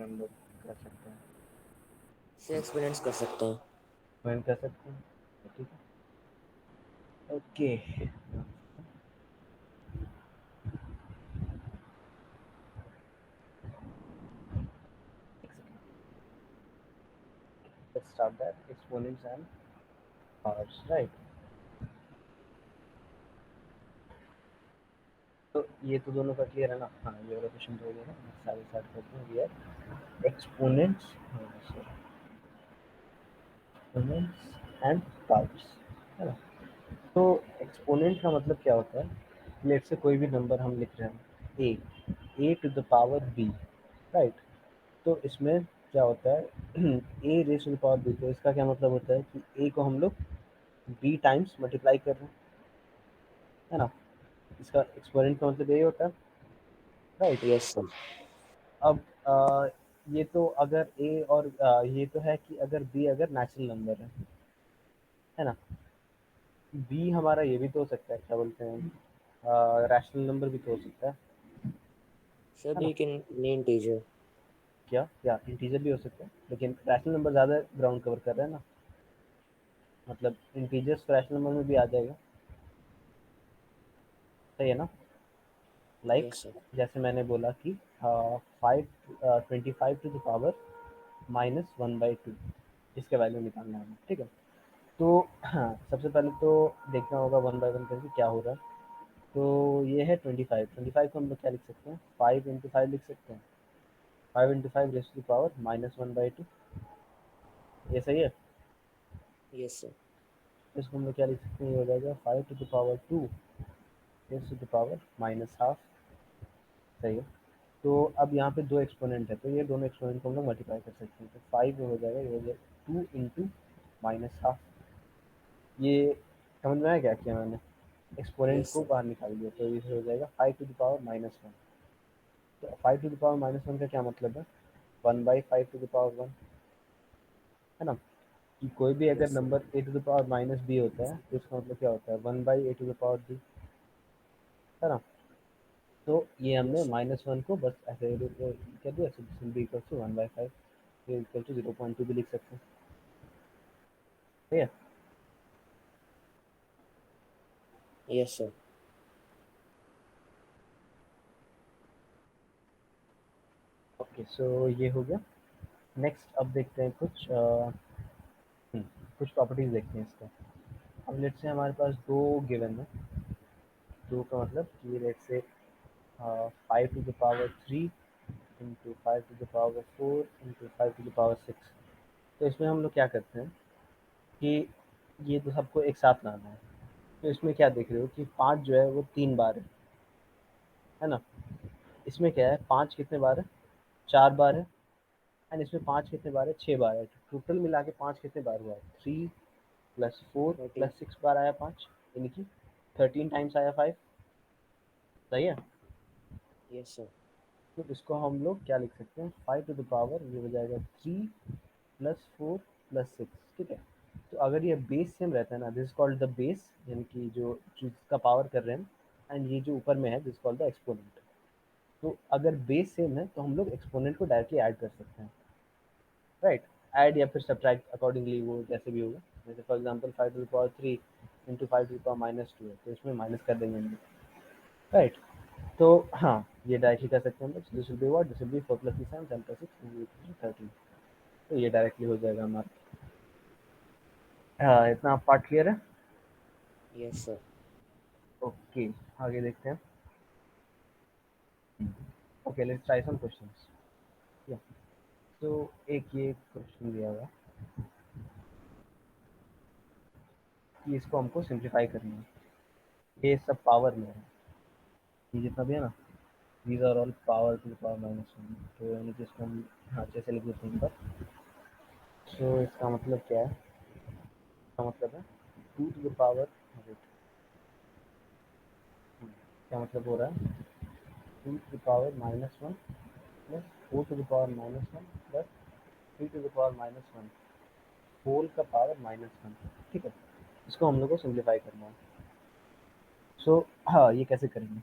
हम लोग कर सकते हैं, इससे एक्सपीरियंस कर सकते हैं। एक्सप्लेन कर सकते हैं। ठीक है, okay. Let's start that exponents and powers, right? तो ये तो दोनों का क्लियर है ना? हाँ, ये वाला क्वेश्चन तो हो गया ना, मैं सारे स्टार्ट करते हैं। ये एक्सपोनेंट्स, एक्सपोनेंट्स एंड पावर्स, है ना? तो एक्सपोनेंट का मतलब क्या होता है? लेट से कोई भी नंबर हम लिख रहे हैं, A to the power B, right? तो इसमें क्या होता है, A raise to the power B, तो इसका क्या मतलब होता है कि ए को हम लोग बी टाइम्स मल्टीप्लाई कर रहे हैं, है ना? इसका एक्सपोनेंट का मतलब यही होता है, राइट? Yes sir. अब ये तो अगर ए और ये तो है कि अगर बी अगर नेचुरल नंबर है ना? बी हमारा ये भी तो हो सकता है, क्या बोलते हैं, रैशनल नंबर भी तो हो सकता सर है भी ना? Can name teacher. क्या इंटीजर भी हो सकता है, लेकिन रैशनल नंबर ज़्यादा ग्राउंड कवर कर रहा है ना, मतलब इंटीजर्स रैशनल नंबर में भी आ जाएगा, सही है ना? Like yes sir. जैसे मैंने बोला कि 25 टू द पावर -1/2, इसके वैल्यू निकालना है, ठीक है? तो हाँ, सबसे पहले तो देखना होगा 1/1 करके क्या हो रहा है। तो ये है 25 को हम लोग क्या लिख सकते हैं, 5 × 5 लिख सकते हैं, 5 × 5 रेस टू पावर -1/2, ये सही है? Yes sir. इसको हम लोग क्या लिख सकते हैं, ये हो जाएगा 5 to the power 2 raise to the power -12, सही है? तो अब यहाँ पे दो एक्सपोनेंट है, तो ये दोनों एक्सपोनेंट को हम लोग मल्टीप्लाई कर सकते हैं, तो 5 हो जाएगा, ये हो जाएगा 2 × -12। ये समझ में आया क्या किया मैंने? एक्सपोनेंट यस को सर। बाहर निकाल दिया, तो ये हो जाएगा 5 टू द पावर -1। तो 5 टू द पावर -1 का क्या मतलब है, 1/5 टू द पावर 1, है ना? कि कोई भी अगर yes sir. Number A to the power -b होता है, तो इसका मतलब क्या होता है, 1/a to the power b, है ना? तो ये हमने यस सर। -1 को बस ऐसे कर दिया, बी इक्वल टू 1/5, ये इक्वल टू 0.2 भी लिख सकते हैं, ठीक है? Yes sir. ओके, सो ये हो गया। नेक्स्ट अब देखते हैं कुछ प्रॉपर्टीज देखते हैं इसका। अब लेट से हमारे पास दो गिवन है, दो का मतलब कि लेट से 5 to the power 3 into 5 to the power 4 into 5 to the power 6। तो इसमें हम लोग क्या करते हैं कि ये तो सबको एक साथ लाना है। तो इसमें क्या देख रहे हो कि 5 जो है वो 3 बार है ना? इसमें क्या है, 5 कितने बार है, 4 बार है, एंड इसमें 5 कितने बार है, 6 बार है। टोटल मिला के 5 कितने बार हुआ है, 3 + 4 + 13। 6 बार आया 5, यानी कि 13 टाइम्स आया 5, सही है? Yes sir. तो इसको हम लोग क्या लिख सकते हैं, 5 टू द पावर, ये हो जाएगा 3 + 4 + 6, ठीक है? तो अगर ये बेस सेम रहता है ना, दिस कॉल्ड द बेस, यानी कि जो जिसका पावर कर रहे हैं, एंड ये जो ऊपर में है दिस कॉल्ड द एक्सपोनेंट। तो अगर बेस सेम है तो हम लोग एक्सपोनेंट को डायरेक्टली ऐड कर सकते हैं, राइट? ऐड या फिर सब्ट्रैक्ट अकॉर्डिंगली, वो जैसे भी होगा। जैसे for example 5 to the power 3 into 5 to the power -2 है, तो इसमें माइनस कर देंगे हम लोग, राइट? तो हाँ, ये डायरेक्टली कर सकते हैं हम लोग। This will be what, this will B 4 + 3 7 + 6 13। तो ये डायरेक्टली हो जाएगा हमारा। हाँ, इतना पार्ट क्लियर है? Yes sir. ओके, आगे देखते हैं। Okay, let's try some questions. या तो एक ये क्वेश्चन दिया हुआ है कि इसको हमको सिंप्लीफाई करना है। ये सब पावर में है, ये जितना भी है ना, these are all power to the power -1। तो यानी कि इसको हम हाँ अच्छे से लिख देते हैं पर। सो इसका मतलब क्या है, इसका मतलब है 2 टू द पावर, क्या मतलब हो रहा है, 2 to the power -1 plus 4 to the power -1 plus 3 to the power -1 whole का पावर -1, ठीक है? इसको हम लोग को सिंप्लीफाई करना है। सो हाँ, ये कैसे करेंगे?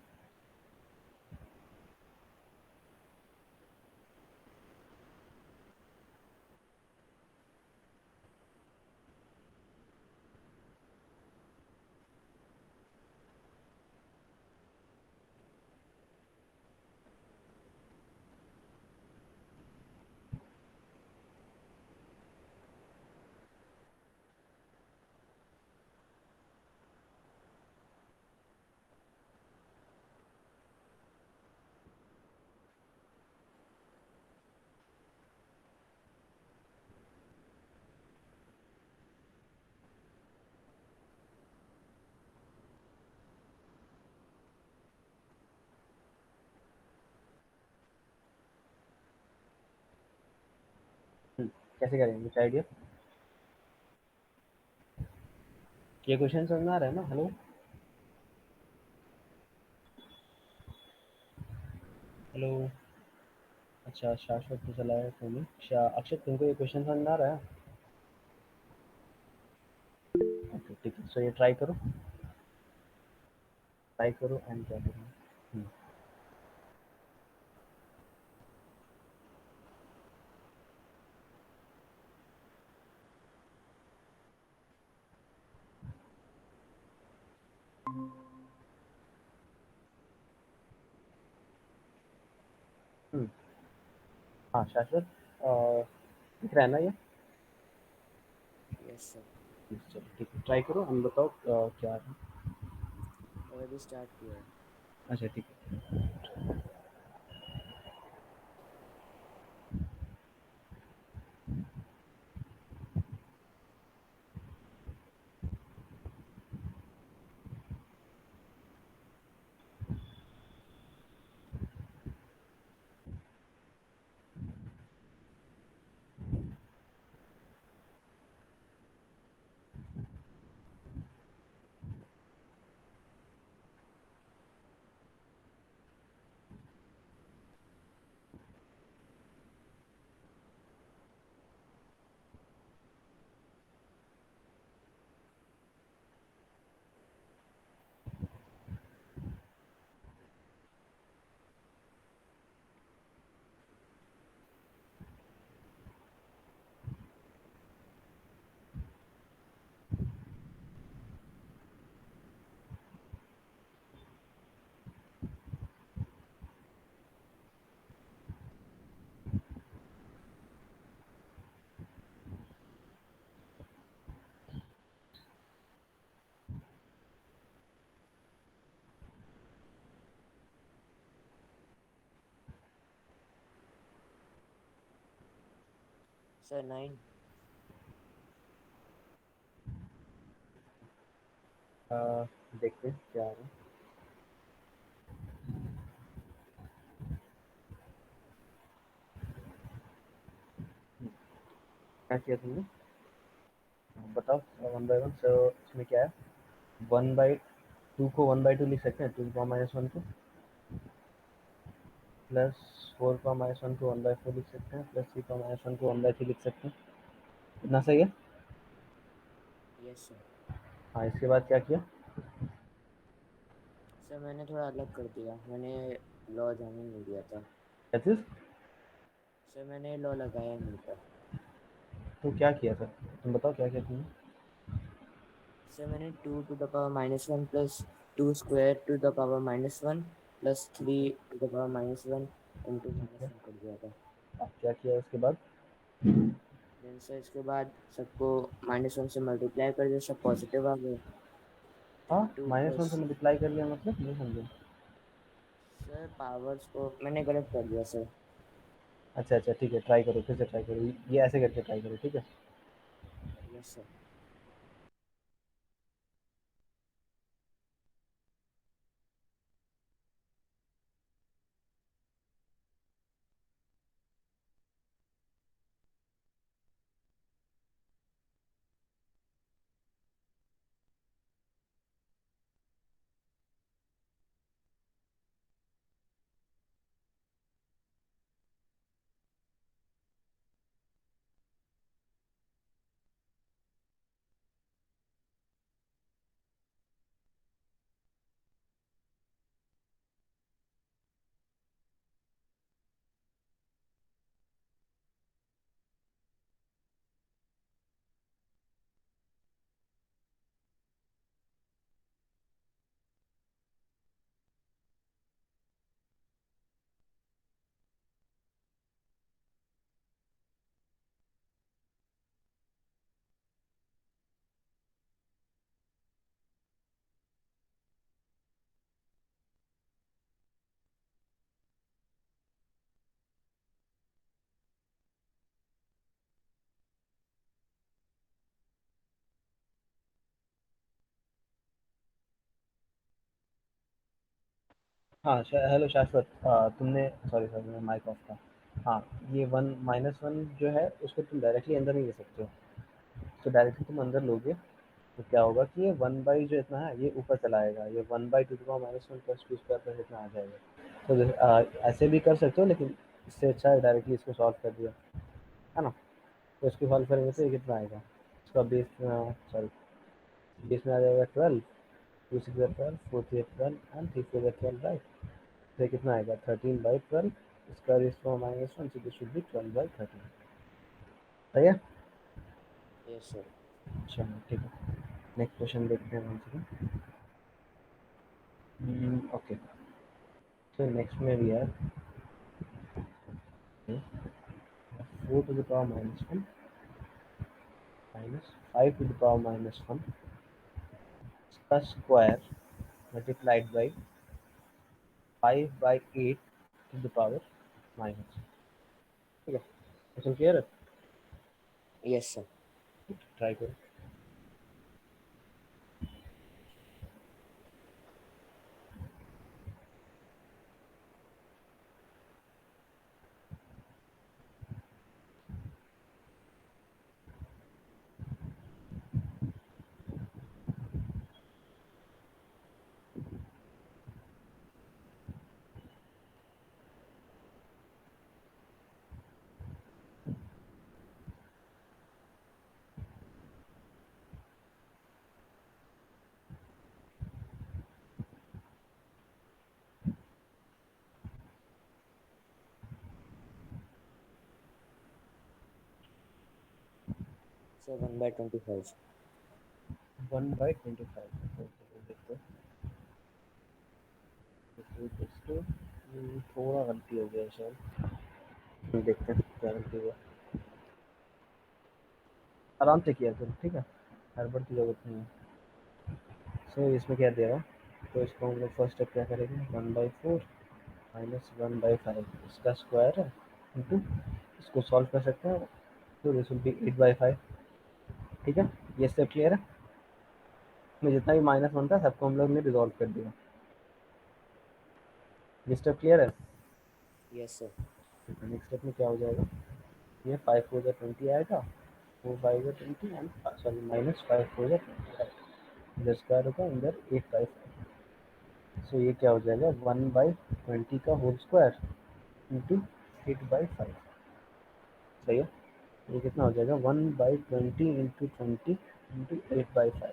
कैसे करेंगे कुछ आइडिया? ये क्वेश्चन समझ में आ रहा है ना? हेलो। हेलो। अच्छा शाश्वत तो चला है फोन में। अक्षत तुमको ये क्वेश्चन समझ में आ रहा है? ओके ठीक है, सो ये ट्राई करो एंड क्या करो। हम्म। हम्म। हाँ शाश्वत, दिख रहा है ना ये? Yes sir. चलो ठीक है, ट्राई करो हम बताओ क्या आ रहा है। ऑलरेडी स्टार्ट किया है। अच्छा ठीक है। सर 9। अ, देखते हैं क्या आ रहा है। क्या किया तुमने? बताओ वन बाय वन। सो इसमें क्या है? वन बाई टू को वन बाई टू लिख सकते हैं, टू पावर माइनस वन को। Plus four power minus one को वन बाई फोर लिख सकते हैं, plus three power minus one को वन बाई थ्री लिख सकते हैं। इतना सही है? Yes sir. हाँ, इसके बाद क्या किया? सर मैंने थोड़ा अलग कर दिया, मैंने लॉ जाने नहीं दिया था। क्या चीज़? सर मैंने लॉ लगाया नहीं था। तो क्या किया सर? तुम बताओ क्या किया तुमने? सर मैंने 2 to the power -1 plus 2 square to the power -1 plus three ठीक है। टू द पावर -1 इंटू ठीक माइनस है। वन कर दिया था। अब क्या किया उसके बाद? देन सर इसके बाद सबको -1 से मल्टीप्लाई कर दिया, सब पॉजिटिव आ गए। हाँ, then two minus one plus से मल्टीप्लाई कर लिया मतलब नहीं समझे। सर पावर्स को मैंने गलत कर दिया सर। अच्छा अच्छा ठीक है, ट्राई करो, फिर से ट्राई करो, ये ऐसे करके ट्राई करो, ठीक है। Yes sir. हाँ हेलो शाश्वत, तुमने, सॉरी सॉरी, मेरा माइक ऑफ था। हाँ, ये वन माइनस वन जो है उसको तुम डायरेक्टली अंदर नहीं ले सकते हो। तो डायरेक्टली तुम अंदर लोगे तो क्या होगा कि ये वन बाई जो इतना है ये ऊपर चला आएगा, ये one by two power minus one plus two square plus इतना आ जाएगा। तो ऐसे भी कर सकते हो, लेकिन इससे अच्छा है डायरेक्टली इसको सॉल्व कर दिया, है ना। तो इसको सॉल्व करेंगे तो ये कितना आएगा, इसका बेस, सॉरी, बेस में आ जाएगा 12, two six 12, four three 12 and three four 12, right. तो ये कितना आएगा 13/12, इसका base power minus one, so this should be 12/13। सही है। Yes sir. चलो ठीक है, नेक्स्ट क्वेश्चन देखते हैं हम। ओके, तो नेक्स्ट में भी है 4 to the power -1 -5 to the power -1 इसका square multiplied by 5/8 to the power ठीक है। क्वेश्चन क्लियर है, यस सर। ट्राई करो। सर 1/25। 1/25 देखते थोड़ा गलती हो गया शायद, देखते हैं क्या गलती हुआ। आराम से किया करो, ठीक है, हड़बड़ की जरूरत नहीं है। सो इसमें क्या दे रहा हूँ, तो इसको हम लोग फर्स्ट स्टेप क्या करेंगे, 1/4 -1/5 इसका स्क्वायर है इंटू, इसको सॉल्व कर सकते हैं, तो दिस विल बी 8/5। ठीक है, ये स्टेप क्लियर है। इसमें जितना भी माइनस वन था सबको हम लोग ने रिजॉल्व कर दिया। ये स्टेप क्लियर है। Yes sir. नेक्स्ट स्टेप में क्या हो जाएगा, ये 5 4 20 आएगा, 4 5 20 एंड सॉरी -5 4 20, इधर स्क्वायर होगा, इधर 8/5। सो ये क्या हो जाएगा 1/20 का होल स्क्वायर इंटू 8/5। सही है। ये कितना हो जाएगा 1/20 इंटू 20 इंटू 8/5।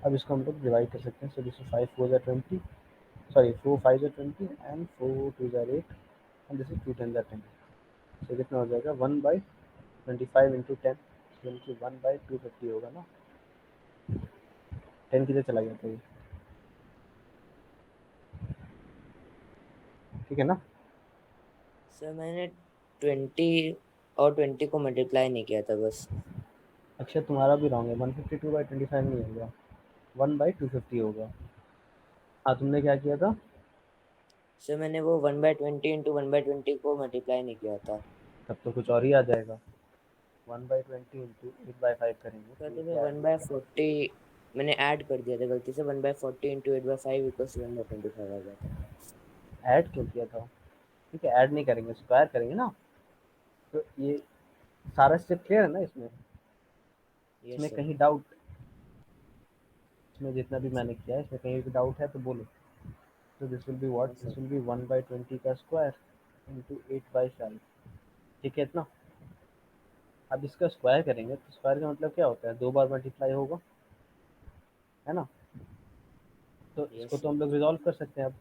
अब इसको हम लोग डिवाइड कर सकते हैं, so this is 5 4 20, sorry 4 5 20 and 4 2 8 and this is 2 10 10। सो कितना हो जाएगा 1/25 इंटू 10, यानी कि 1/250 होगा ना। 10 किधर चला गया था ये, ठीक है ना। सर मैंने 20 को मल्टीप्लाई नहीं किया था बस। अक्षर तुम्हारा भी रॉन्ग है, 152/25 नहीं होगा, 1/250 होगा। हाँ, तुमने क्या किया था, सर मैंने वो 1/20 इंटू 1/20 को मल्टीप्लाई नहीं किया था। तब तो कुछ और ही आ जाएगा। 1/20 इंटू 8/5 करेंगे सर तो ये तो मैं क्या आ वन बाय जाएगा, फोर्टी मैंने ऐड कर दिया था गलती से, 1/40 इंटू 8/5 इक्वल 1/25 आ गया था। ऐड क्यों किया था। ठीक है, ऐड नहीं करेंगे, स्क्वायर करेंगे ना। तो ये सारा स्टेप क्लियर है ना इसमें, यस इसमें सर। कहीं डाउट, इसमें जितना भी मैंने किया है इसमें कहीं भी डाउट है तो बोलो। तो this will be what, no sir. This will be 1/20 का स्क्वायर इंटू 8/5। ठीक है इतना। अब इसका स्क्वायर करेंगे तो स्क्वायर का मतलब क्या होता है, दो बार मल्टीप्लाई होगा, है ना। तो यस इसको तो सर। हम लोग रिजॉल्व कर सकते हैं। अब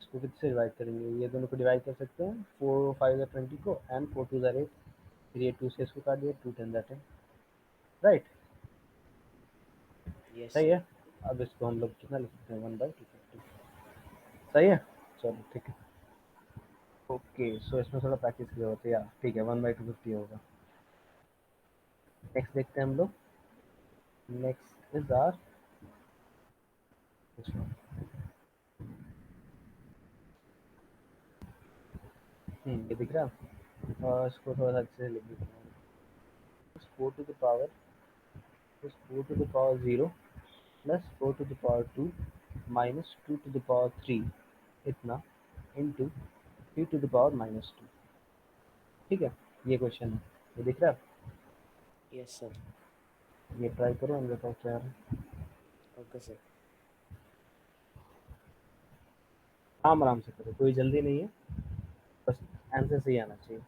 इसको किससे डिवाइड करेंगे, ये दोनों को डिवाइड कर सकते हैं, 4 5 20 को एंड 4 2 8, फिर ये 2 से इसको काट दिया, 2 10 10, राइट। यस सही सर। है। अब इसको हम लोग कितना लिख सकते हैं, 1/250। सही है। चलो ठीक है। ओके, सो इसमें थोड़ा प्रैक्टिस की जरूरत है यार, ठीक है, 1/250 होगा। नेक्स्ट देखते हैं हम लोग। नेक्स्ट इज आर, ये दिख रहा है, और इसको थोड़ा सा अच्छे से लिख देते हैं। 4 to the power 0 plus 4 to the power 2 -2 to the power 3 इतना इंटू 3 टू द पावर -2। ठीक है, ये क्वेश्चन है, ये दिख रहा है? Yes sir. ये ट्राई करो और बताओ क्या है। Okay sir. आराम आराम से करो, कोई जल्दी नहीं है, बस आंसर सही आना चाहिए।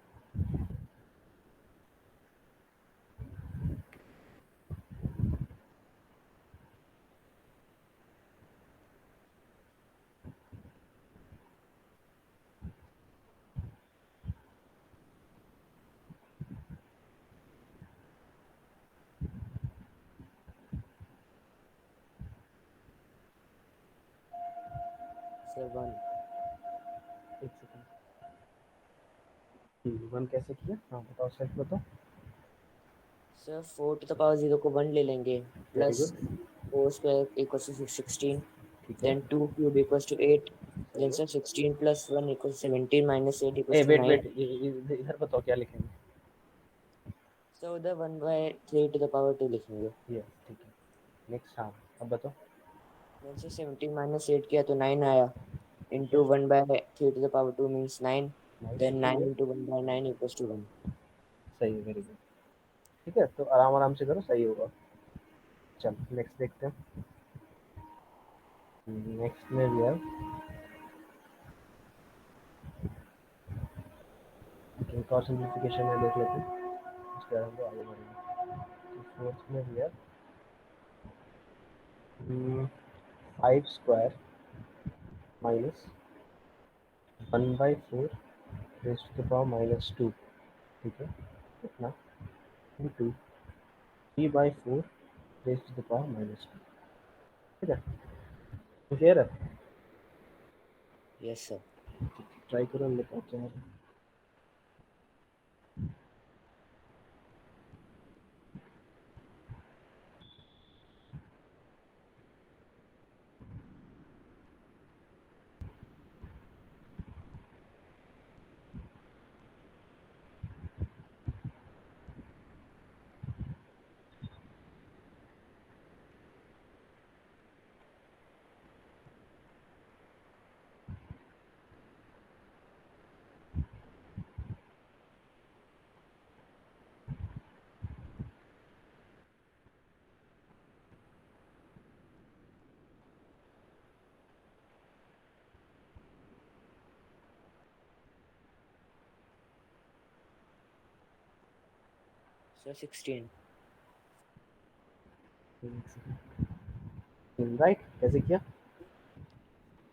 सर 1। एक सेकंड। 1 कैसे किया? हाँ बताओ, सच बताओ। सर 4 टू द पावर 0 को 1 ले लेंगे, very plus good. 4 square equals to 16, ठीक है, देन 2 क्यूब इक्वल्स टू 8, सही देन है। Sir 16 plus 1 equals 17 minus 8 A equals to wait 9। Wait, इधर बताओ क्या लिखेंगे। सर उधर 1/3 टू द पावर 2 लिखेंगे। ये ठीक है, नेक्स्ट। हाँ, अब बताओ। देन सर 17 माइनस 8 किया तो 9 आया, ठीक है, into 1/3 to the power 2 means 9, nice, then सही 9 है। Into 1/9 equals to 1। सही है, वेरी गुड। ठीक है, तो आराम आराम से करो, सही होगा। चल नेक्स्ट देखते हैं। नेक्स्ट में भी है, एक और सिंप्लीफिकेशन में देख लेते हैं, उसके बाद हम लोग आगे बढ़ेंगे। तो फोर्थ में भी है 5 square minus 1/4 raise to the power -2। ठीक है, कितना? Into 3/4 raise to the power -2। ठीक है, तो क्लियर है? Yes sir. ट्राई करो, हम बताओ क्या है। सर 16। राइट, कैसे किया?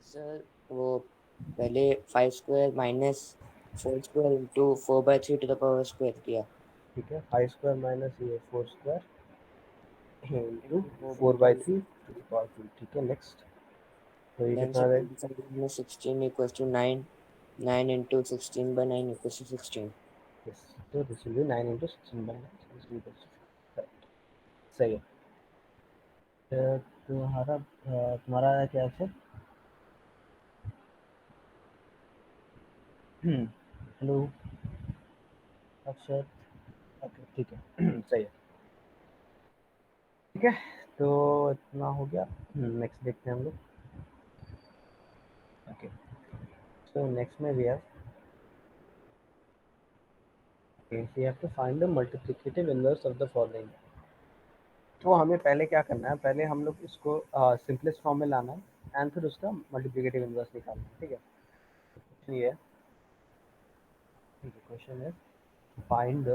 सर वो पहले 5 square minus 4 square into 4/3 to the power square किया, ठीक है, 5 स्क्वायर माइनस ये 4 square into into four by four by three three to the power 2। ठीक है, नेक्स्ट। तो ये देन कितना सर आ जाएगा? 25 minus 16 equals to 9, 9 into 16/9 equals to 16। Yes, तो दिस विल बी 9 × 16/9। राइट, सही है। तुम्हारा तुम्हारा क्या है? हेलो अक्षर। ओके, ठीक है। सही है। ठीक है, तो इतना हो गया। नेक्स्ट देखते हैं हम लोग। ओके, सो नेक्स्ट में we have, okay, we have to find the multiplicative inverse of the following. तो हमें पहले क्या करना है, पहले हम लोग इसको सिंपलेस्ट फॉर्म में लाना है एंड फिर उसका मल्टीप्लिकेटिव इनवर्स निकालना है। ठीक है, क्वेश्चन ये है, ठीक है, क्वेश्चन है find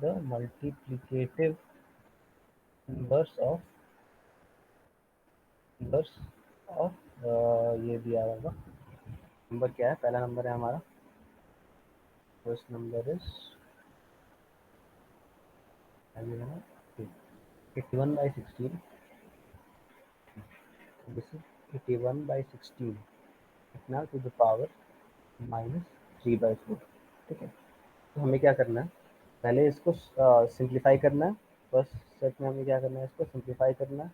the multiplicative inverse of inverse of ये दिया होगा। नंबर क्या है? पहला नंबर है हमारा, first number is 81/16। This is 81/16 इतना टू द पावर -3/4। ठीक है, तो हमें क्या करना है, पहले इसको सिंप्लीफाई करना है। फर्स्ट स्टेप में हमें क्या करना है, इसको सिंप्लीफाई करना है।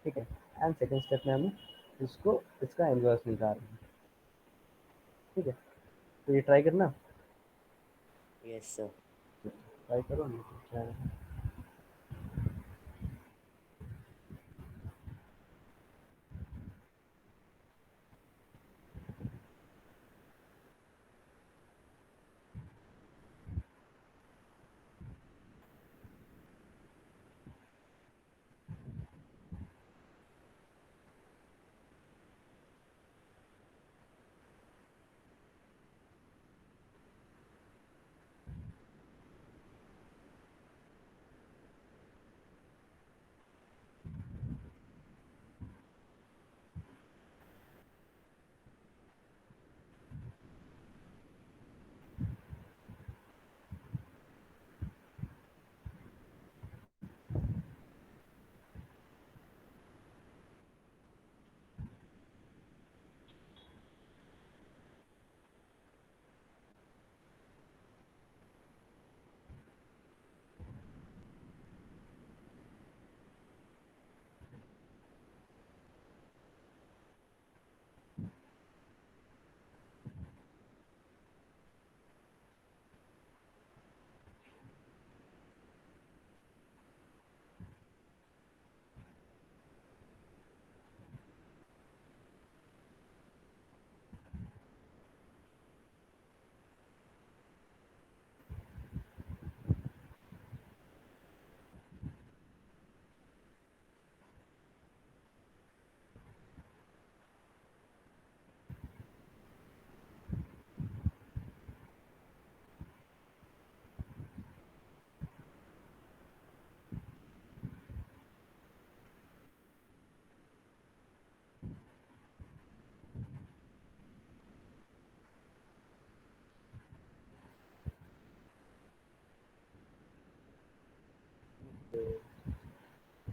ठीक है, एंड सेकंड स्टेप में हमें इसको इसका इन्वर्स निकालना है। ठीक है, तो ये ट्राई करना। Yes sir. ट्राई करो, नहीं तो क्या है।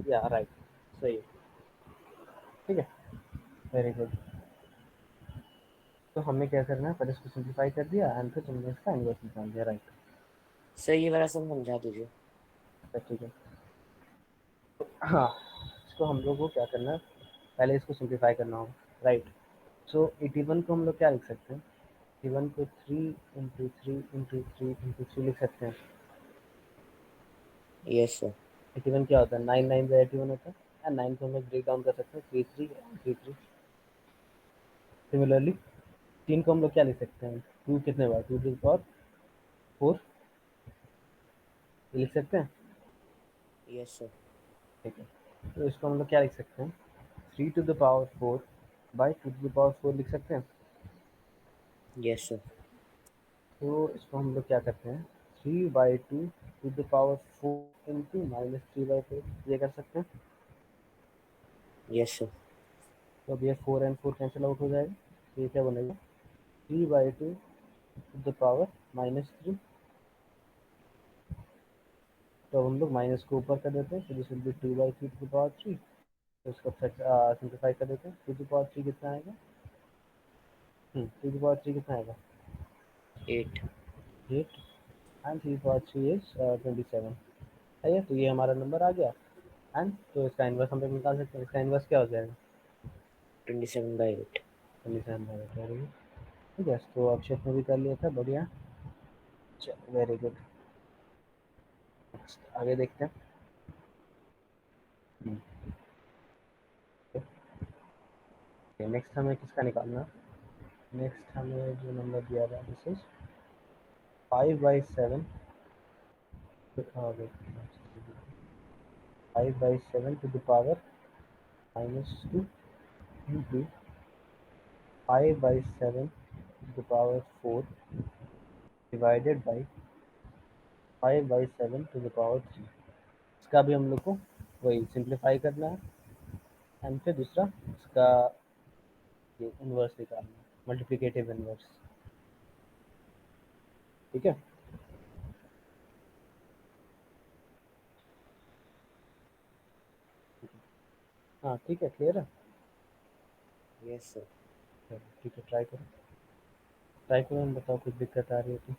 या राइट, सही है। ठीक है, वेरी गुड। तो हमें क्या करना है, पहले इसको सिंप्लीफाई कर दिया एंड फिर तुमने इसका इन्वर्स निकाल दिया, राइट। सर ये वाला सम समझा दीजिए। ठीक है, हाँ, इसको हम लोग को क्या करना है, पहले इसको सिंप्लीफाई करना होगा, राइट। सो 81 को हम लोग क्या लिख सकते हैं, 81 को 3 × 3 × 3 × 3 लिख सकते हैं। Yes sir. 81 क्या होता है, 9 9 81 होता है, एंड 9 को हम लोग ब्रेक डाउन कर सकते हैं, 3 3 सिमिलरली 3 को हम लोग क्या लिख सकते हैं, 2 कितने बार, 2 to the power 4 लिख सकते हैं। Yes sir. ठीक है, तो इसको हम लोग क्या लिख सकते हैं, 3 to the power 4 by 2 to the power 4 लिख सकते हैं। Yes sir. तो इसको हम लोग क्या करते हैं, 3/2 to the power 4 इंटू -3/4 ये कर सकते हैं। Yes sir. तो अब ये 4 एंड 4 कैंसिल आउट हो जाएगा, तो ये क्या बनेगा, 3/2 to the power -3। तो अब हम लोग माइनस को ऊपर कर देते हैं, तो this will B 2/3 to the power 3। तो इसको सिंप्लीफाई कर देते हैं, 2 to the power 3 कितना आएगा, 2 to the power 3 कितना आएगा, 8। 8, and 3 to the power 3 is 27। है, तो ये हमारा नंबर आ गया। एंड तो इसका इन्वर्स हम लोग निकाल सकते हैं, इसका इन्वर्स क्या हो जाएगा, 27/8। 27/8। ठीक है, तो अक्षय ने भी कर लिया था, बढ़िया, चलो वेरी गुड। आगे देखते हैं। नेक्स्ट हमें किसका निकालना है, नेक्स्ट हमें जो नंबर दिया था, this is 5/7, 5/7 to the power -2 into 5/7 to the power 4 divided by 5/7 to the power 3। इसका भी हम लोग को वही सिंप्लीफाई करना है, एंड फिर दूसरा इसका ये इन्वर्स निकालना है, मल्टीप्लिकेटिव इन्वर्स। ठीक है, हाँ ठीक है, क्लियर है। Yes sir. चलो ठीक है, ट्राई करो, हम बताओ कुछ दिक्कत आ रही है तो।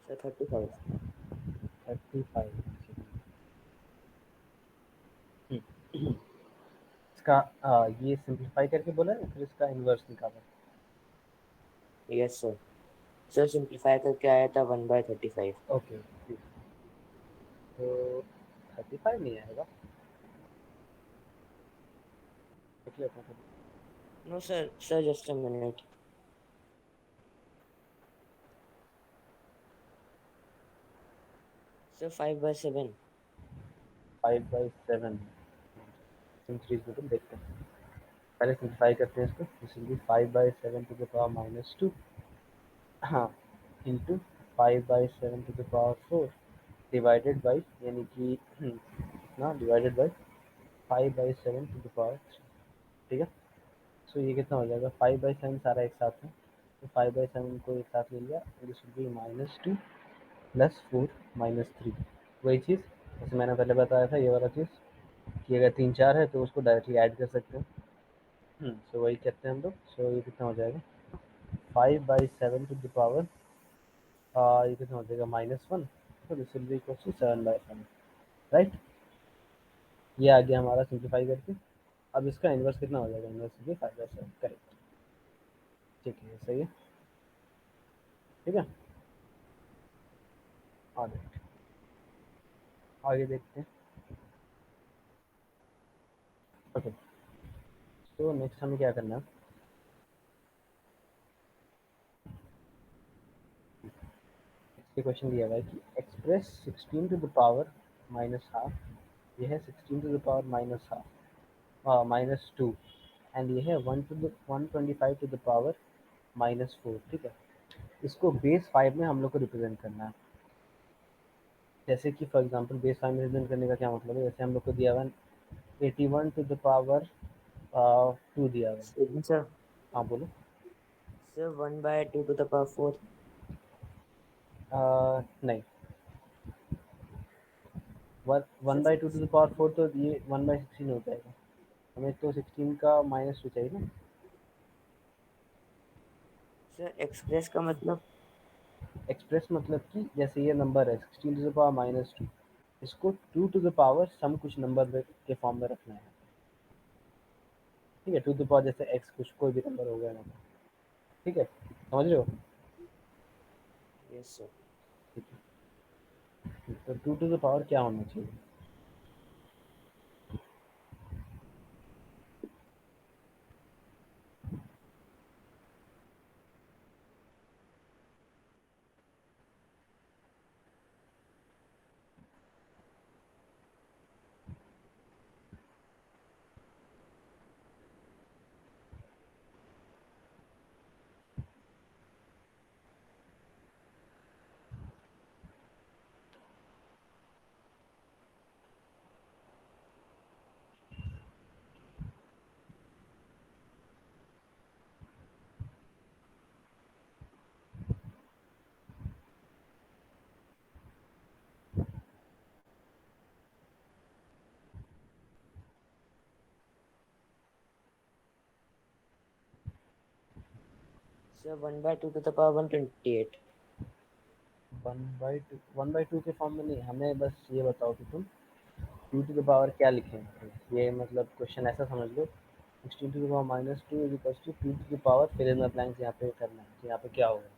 सर 35। 35। इसका ये सिंप्लीफाई करके बोला है, फिर इसका इन्वर्स निकाला। Yes sir. सर सिंप्लीफाई करके आया था 1/35। ओके, ठीक, तो 35 नहीं आएगा, देख लेते हैं। No sir, sir just a minute. Sir 5/7। 5/7 increase में देखते हैं। पहले सिंप्लीफाई करते हैं इसको। This will be 5/7 to the power -2, हाँ, into 5/7 to the power 4 divided by, यानी कि ना, divided by 5/7 to the power 3। ठीक है। सो ये कितना हो जाएगा, 5/7 सारा एक साथ है, तो 5/7 को एक साथ ले लिया, दिस विल बी -2 + 4 - 3। वही चीज़ जैसे मैंने पहले बताया था, ये वाला चीज़ कि अगर 3 4 है तो उसको डायरेक्टली ऐड कर सकते हैं। सो वही करते हैं हम लोग। सो ये कितना हो जाएगा, 5/7 to the power, ये कितना हो जाएगा, -1, तो this will be equal to 7/7, right. ये आ गया हमारा सिंप्लीफाई करके। अब इसका इन्वर्स कितना हो जाएगा, इन्वर्स विल बी 5/7, करेक्ट। ठीक है, सही है। ठीक है, आगे आगे देखते हैं। ओके, तो नेक्स्ट हमें क्या करना है, ये क्वेश्चन दिया हुआ है कि एक्सप्रेस 16 to the power -12, ये है 16 to the power -2, एंड ये है 125 to the power -4। ठीक है, इसको बेस 5 में हम लोग को रिप्रेजेंट करना है। जैसे कि फॉर एग्जांपल बेस 5 में रिप्रेजेंट करने का क्या मतलब है, जैसे हम लोग को दिया हुआ है 81 to the power 2 दिया हुआ है। सर हाँ बोलो। Sir 1/2 to the power 4। नहीं, one sir by two to the power 4 तो ये 1/16 हो जाएगा। हमें तो 16 का -2 चाहिए ना। सर एक्सप्रेस का मतलब। एक्सप्रेस मतलब कि जैसे ये नंबर है 16 टू द पावर -2, इसको 2 टू द पावर सम कुछ नंबर के फॉर्म में रखना है। ठीक है, 2 टू द पावर जैसे एक्स कुछ कोई भी नंबर हो गया नंबर। ठीक है, समझ रहे हो। Yes sir. ठीक है, तो 2 टू द पावर क्या होना चाहिए, सर 1/2 to the power 128। 1/2 के फॉर्म में नहीं, हमें बस ये बताओ कि तुम 2 टू द पावर क्या लिखें। ये मतलब क्वेश्चन ऐसा समझ लो, 16 to the power -2 is equal to 2 to the power, फिर इन द ब्लैंक्स यहाँ पे करना है, तो यहाँ पे क्या होगा।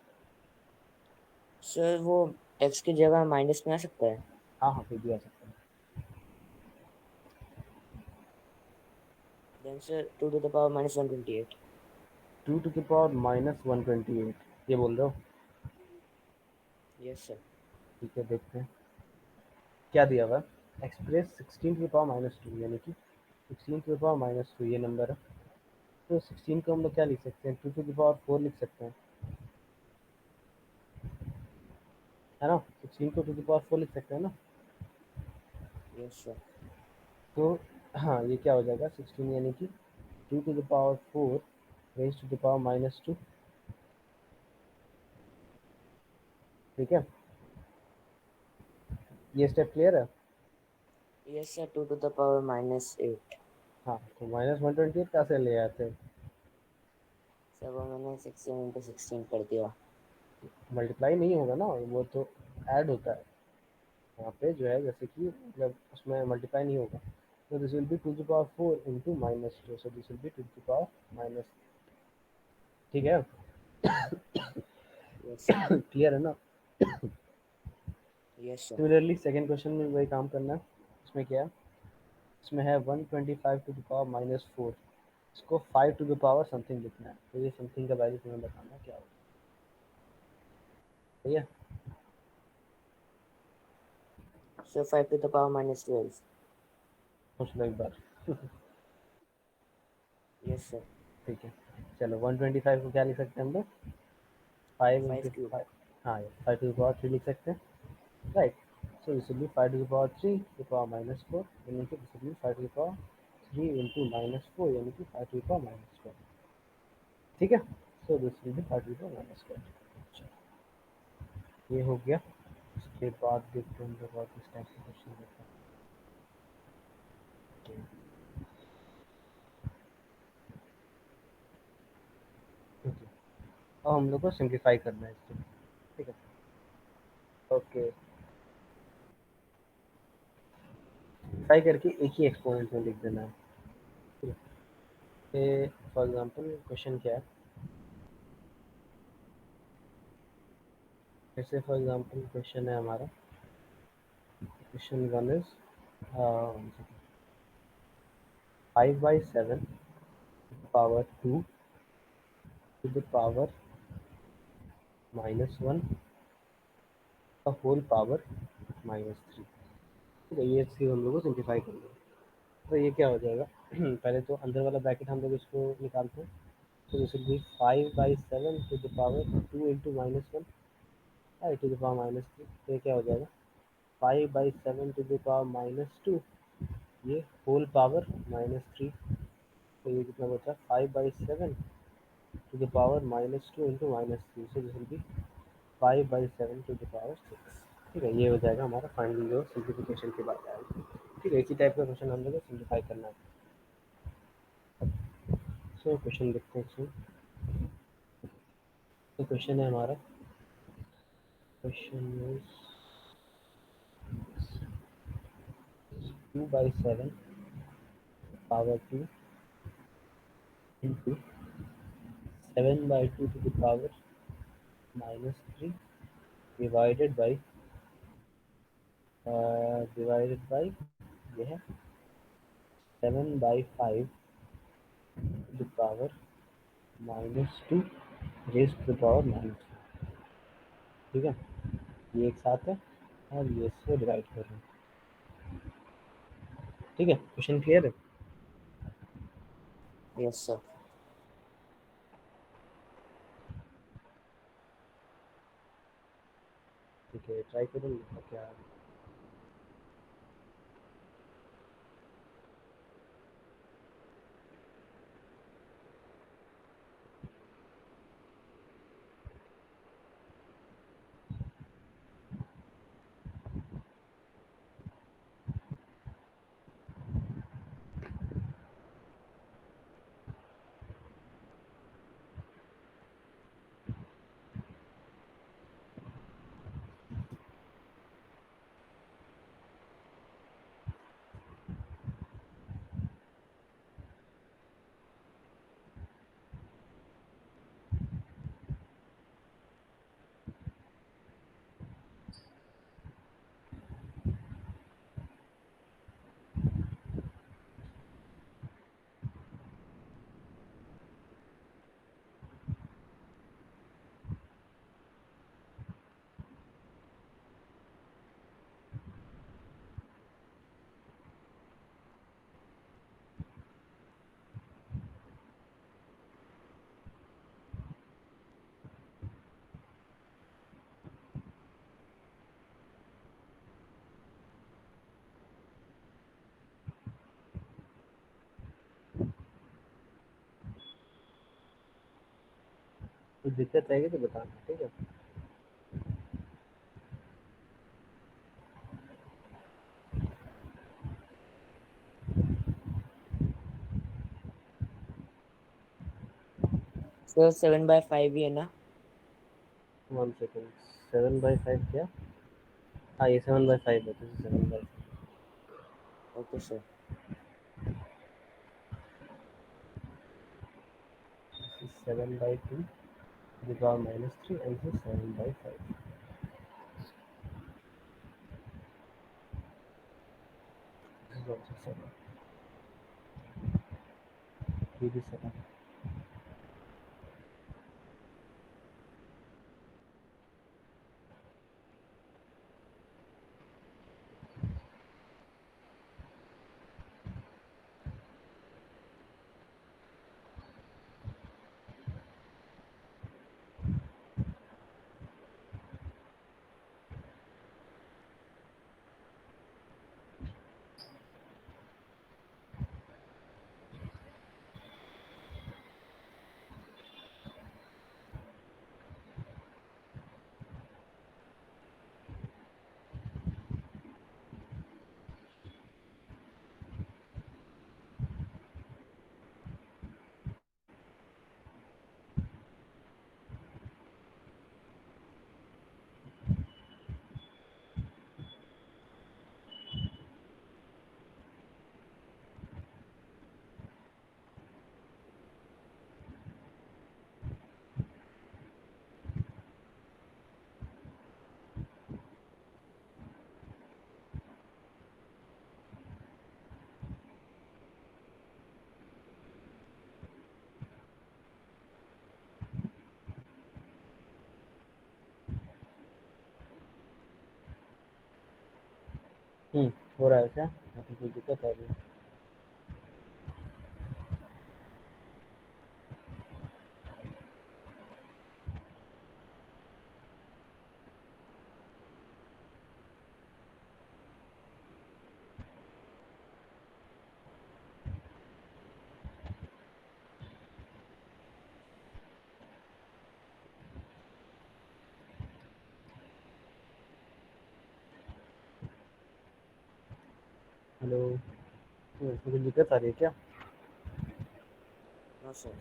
सर वो एक्स की जगह माइनस में आ सकता है। हाँ हाँ, फिर भी आ सकता है। Then sir 2 to the power -128। 2 to the power -128, ये बोल रहे हो। Yes sir. ठीक है, देखते हैं क्या दिया हुआ है। एक्सप्रेस 16 टू द पावर -2, यानी कि 16 टू द पावर -2 ये नंबर है। तो 16 को हम लोग क्या लिख सकते हैं, 2 टू द पावर 4 लिख सकते हैं, है ना। 16 को 2 टू द पावर 4 लिख सकते हैं ना। Yes sir. तो हाँ, ये क्या हो जाएगा 16, यानी कि 2 to the power 4 raise to the power -2। ठीक है, ये स्टेप क्लियर है। Yes sir 2 to the power -8। हाँ, तो -128 कहाँ से ले आते हैं, सर वो मैंने 16 × 16 कर दिया। मल्टीप्लाई नहीं होगा ना, वो तो ऐड होता है। यहाँ पे जो है जैसे कि मतलब उसमें मल्टीप्लाई नहीं होगा। तो this will be 2 to the power 4 into -2, so this will be 2 to the power minus. ठीक है, यस सर। क्लियर है ना। Yes sir. Similarly second question में वही काम करना है। इसमें क्या है, इसमें है 125 टू द पावर -4, इसको 5 टू द पावर समथिंग लिखना है, तो ये समथिंग का वैल्यू तुम्हें बताना क्या होगा। ठीक है, सर 5 to the power -12। सोच लो एक बार। Yes sir. ठीक है, चलो 125 को क्या लिख सकते हैं हम लोग? 5 फाइव इंटू क्यूब। 5, हाँ, 5 to the power 3 लिख सकते हैं, right? So this will B 5 to the power 3 to the power -4, यानी कि this will B 5 to the power 3 into -4, यानी कि 5 to the power -4। ठीक है, सो this will B 5 to the power -4। ये हो गया। उसके बाद देखते हैं हम लोग और किस टाइप के क्वेश्चन देते हैं। ठीक है, अब हम लोग को सिंप्लीफाई करना है इसको। ठीक है, ओके, सिंप्लीफाई करके एक ही एक्सपोनेंट में लिख देना है। ठीक है, फॉर एग्जांपल क्वेश्चन क्या है, जैसे फॉर एग्जांपल क्वेश्चन है हमारा, question 1 is 5/7 power 2 to the power -1 का होल पावर -3। ठीक है, ये चीज़ हम लोग को सिंप्लीफाई करनी है। तो ये क्या हो जाएगा? पहले तो अंदर वाला ब्रैकेट हम लोग इसको निकालते हैं। तो this will be 5/7 to the power 2 into -1 to the power -3। तो ये क्या हो जाएगा? 5/7 टू द पावर -2, ये होल पावर -3। तो ये कितना बचा? 5/7 to the power -2 into -3। So this will be 5/7 to the power 6। ठीक है, ये हो जाएगा हमारा फाइनल जो सिंप्लीफिकेशन के बाद आएगा। ठीक है, इसी टाइप का क्वेश्चन हम लोग को सिंप्लीफाई करना है। सो क्वेश्चन देखते हैं इसमें। तो क्वेश्चन है हमारा, question is 2/7 power 2 into 7/2 to the power -3 divided by ये है 7/5 to the power -2 raise to the power -3। ठीक है, ये एक साथ है और ये इसको डिवाइड कर रहे हैं। ठीक है, क्वेश्चन क्लियर है? Yes sir. ठीक है, ट्राई करो क्या। कुछ दिक्कत आएगी तो बताना, ठीक है? सर 7/5 ही है ना? 1 सेकेंड, 7/5 क्या? हाँ, ये 7/5 है, तो 7/5। Okay sir. 7/2 the power -3 and this 7/5। This is also 7, 3 is 7। हो रहा है क्या? अभी कोई दिक्कत आ रही है? हेलो। कोई दिक्कत आ रही है क्या? No sir.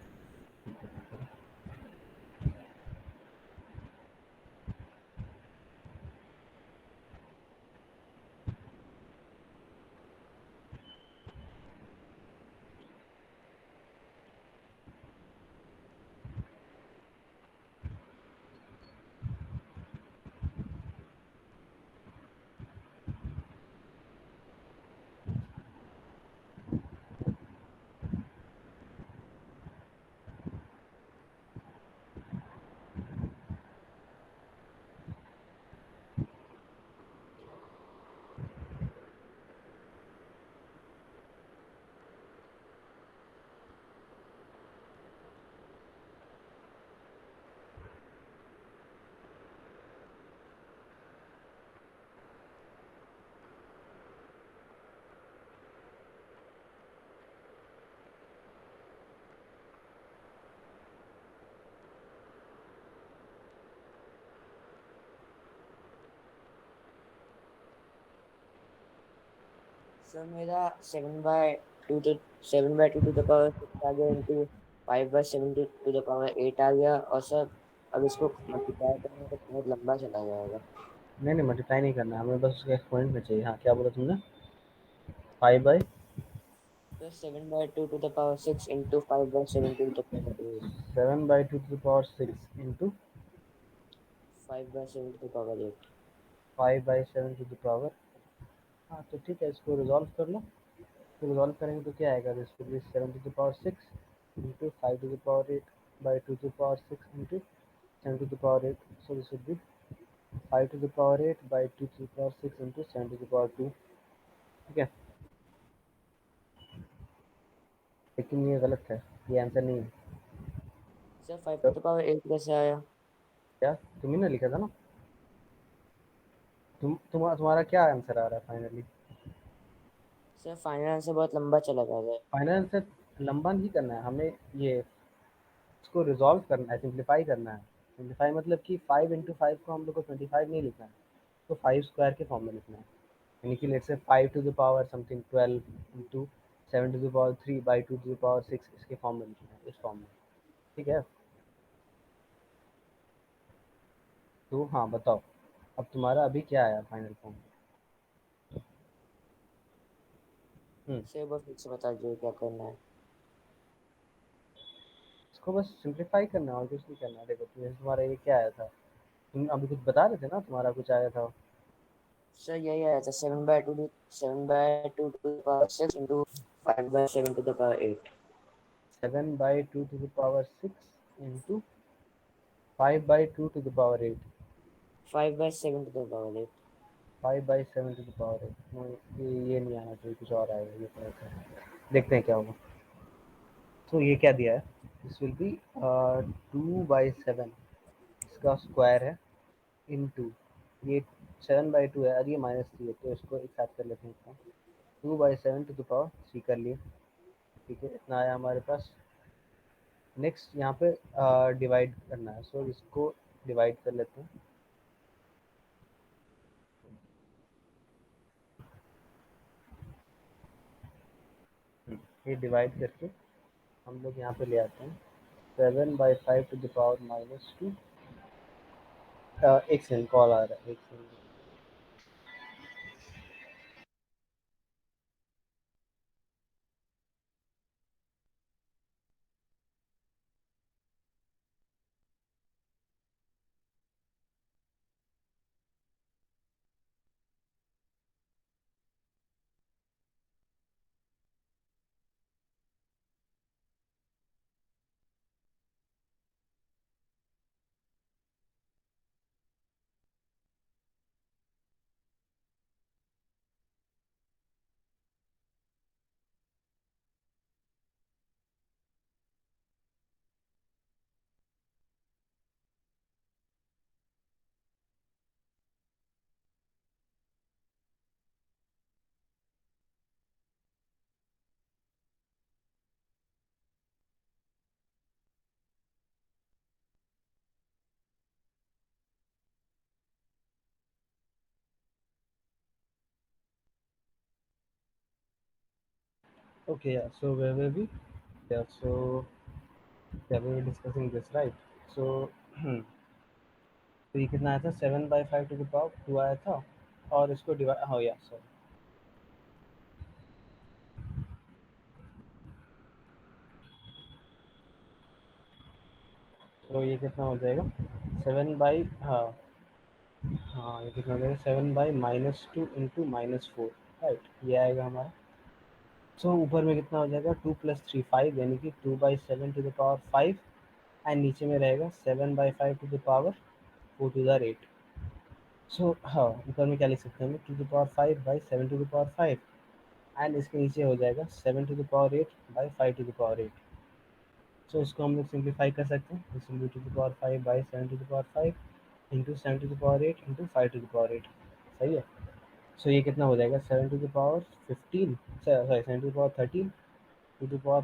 सर मेरा 7/2 to the power 6 आ गया इंटू 5/7 to the power 8 आ गया, और सर अब इसको मल्टीप्लाई करने का बहुत लंबा चला जाएगा। नहीं नहीं, मल्टीप्लाई नहीं करना है हमें, बस उसके एक्सपोनेंट में चाहिए। हाँ, क्या बोला तुमने? 5/। Sir 7/2 to the power 6 into 5/7 to the power 8। 7/2 to the power 6 into 5/7 to the power 8। 5/7 to the power। हाँ तो ठीक है, इसको रिजॉल्व कर लो। तो रिजॉल्व करेंगे तो क्या आएगा? This will B 7 to the power 6 into 5 to the power 8 by 2 to the power 6 into 10 to the power 8। So this will B 5 to the power 8 by 2 to the power 6 into 7 to the power 2। ठीक है, लेकिन ये गलत है, ये answer नहीं है। Sir five तो टू द पावर एट कैसे आया? क्या तुम्ही ने लिखा था ना? तुम्हारा क्या आंसर आ रहा है फाइनली? सर फाइनल आंसर बहुत लंबा चला जा रहा है। फाइनल आंसर लंबा नहीं करना है हमें, ये इसको रिजॉल्व करना है, सिंप्लीफाई करना है। सिंप्लीफाई मतलब कि 5 into 5 को हम लोग को 25 नहीं लिखना है, तो 5 स्क्वायर के फॉर्म में लिखना है। यानी कि let's say 5 to the power something 12 into 7 to the power 3 by 2 to the power 6, इसके फॉर्म में लिखना है, इस फॉर्म में। ठीक है, तो हाँ बताओ, अब तुम्हारा अभी क्या आया फाइनल फॉर्म? हम्म। सर एक बार फिर से बता दीजिए क्या करना है। इसको बस सिंप्लीफाई करना है और कुछ नहीं करना है। देखो तुम्हारा ये क्या आया था, तुम अभी कुछ बता रहे थे ना, तुम्हारा कुछ आया था। सर यही आया था 7/2 to the power 6 into 5/7 to the power 8। 7/2 to the power 6 into 5/2 to the power 8। 5/7 to the power 8। 5/7 to the power 8 नहीं, ये नहीं आना चाहिए, कुछ और आएगा ये तो ऐसा है। देखते हैं क्या होगा। तो ये क्या दिया है? दिस विल बी 2/7, इसका स्क्वायर है, इनटू ये 7/2 है और ये -3 है, तो इसको एक साथ कर लेते हैं इसका। 2/7 to the power 3 कर लिए। ठीक है, इतना आया हमारे पास। नेक्स्ट यहाँ पे डिवाइड करना है, सो इसको डिवाइड कर लेते हैं। ये डिवाइड करके हम लोग यहाँ पे ले आते हैं 7/5 to the power -2। एक सेकंड, कॉल आ रहा है, एक second. Okay, yeah. So where were we? Yeah. So yeah, we were discussing this, right? So तो ये कितना आया था 7/5 आया था और इसको डिवाइड हाँ या सॉरी तो ये कितना हो जाएगा 7 बाई हाँ हाँ ये कितना हो जाएगा 7/-2 × -4 राइट ये आएगा हमारा सो ऊपर में कितना हो जाएगा 2 + 3 5 यानी कि 2/7 to the power 5 एंड नीचे में रहेगा 7/5 to the power 4 to the 8 सो हाँ ऊपर में क्या लिख सकते हैं हम 2 to the power 5/7 to the power 5 and इसके नीचे हो जाएगा 7 to the power 8/5 to the power 8 सो इसको हम लोग सिंप्लीफाई कर सकते हैं this will be 2 to the power 5/7 to the power 5 into 7 to the power 8 into 5 to the power 8 सही है सो ये कितना हो जाएगा 7 to the power 15 sorry 7 to the power 13 2 to the power